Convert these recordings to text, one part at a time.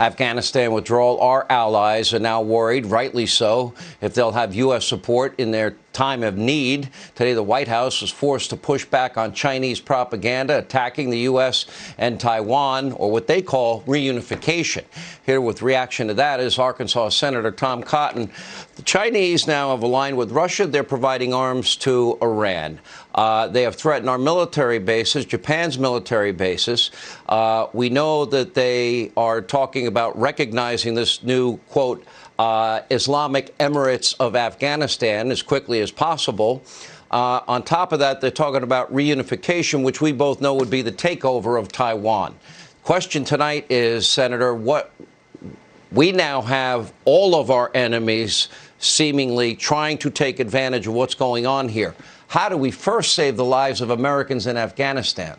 Afghanistan withdrawal, our allies are now worried, rightly so, if they'll have U.S. support in their time of need. Today, the White House was forced to push back on Chinese propaganda attacking the U.S. and Taiwan, or what they call reunification. Here with reaction to that is Arkansas Senator Tom Cotton. The Chinese now have aligned with Russia. They're providing arms to Iran. They have threatened our military bases, Japan's military bases. We know that they are talking about recognizing this new, quote, Islamic Emirates of Afghanistan as quickly as possible. On top of that, they're talking about reunification, which we both know would be the takeover of Taiwan. Question tonight is, Senator, what we now have all of our enemies seemingly trying to take advantage of what's going on here. How do we first save the lives of Americans in Afghanistan?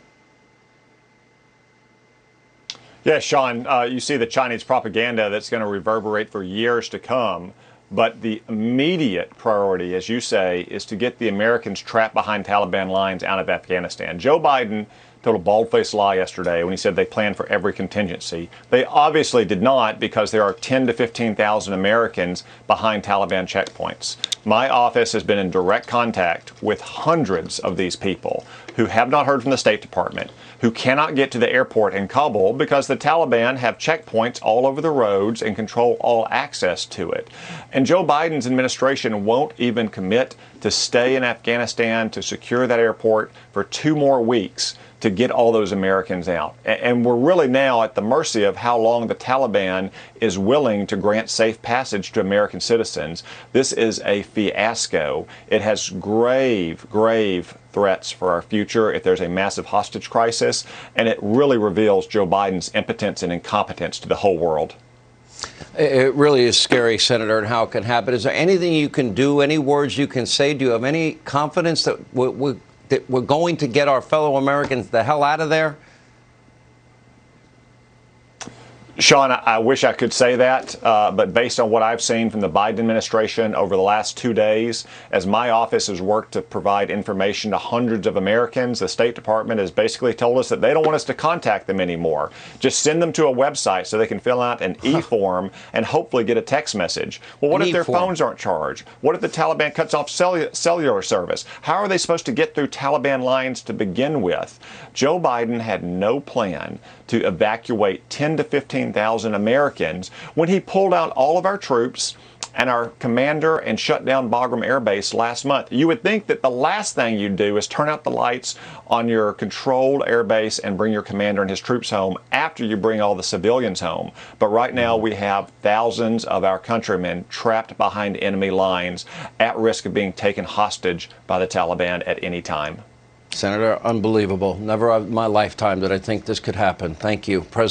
Yeah, Sean, you see the Chinese propaganda that's going to reverberate for years to come. But the immediate priority, as you say, is to get the Americans trapped behind Taliban lines out of Afghanistan. Joe Biden told a bald-faced lie yesterday when he said they planned for every contingency. They obviously did not, because there are 10 to 15,000 Americans behind Taliban checkpoints. My office has been in direct contact with hundreds of these people who have not heard from the State Department, who cannot get to the airport in Kabul because the Taliban have checkpoints all over the roads and control all access to it. And Joe Biden's administration won't even commit to stay in Afghanistan to secure that airport for 2 more weeks to get all those Americans out. And we're really now at the mercy of how long the Taliban is willing to grant safe passage to American citizens. This is a fiasco. It has grave, grave threats for our future if there's a massive hostage crisis, and it really reveals Joe Biden's impotence and incompetence to the whole world. It really is scary, Senator, and how it can happen. Is there anything you can do, any words you can say? Do you have any confidence that we're going to get our fellow Americans the hell out of there? Sean, I wish I could say that, but based on what I've seen from the Biden administration over the last 2 days, as my office has worked to provide information to hundreds of Americans, the State Department has basically told us that they don't want us to contact them anymore. Just send them to a website so they can fill out an e-form and hopefully get a text message. Well, what if their phones aren't charged? What if the Taliban cuts off cellular service? How are they supposed to get through Taliban lines to begin with? Joe Biden had no plan to evacuate 10 to 15,000 Americans when he pulled out all of our troops and our commander and shut down Bagram Air Base last month. You would think that the last thing you'd do is turn out the lights on your controlled air base and bring your commander and his troops home after you bring all the civilians home. But right now we have thousands of our countrymen trapped behind enemy lines at risk of being taken hostage by the Taliban at any time. Senator, unbelievable. Never in my lifetime did I think this could happen. Thank you, President.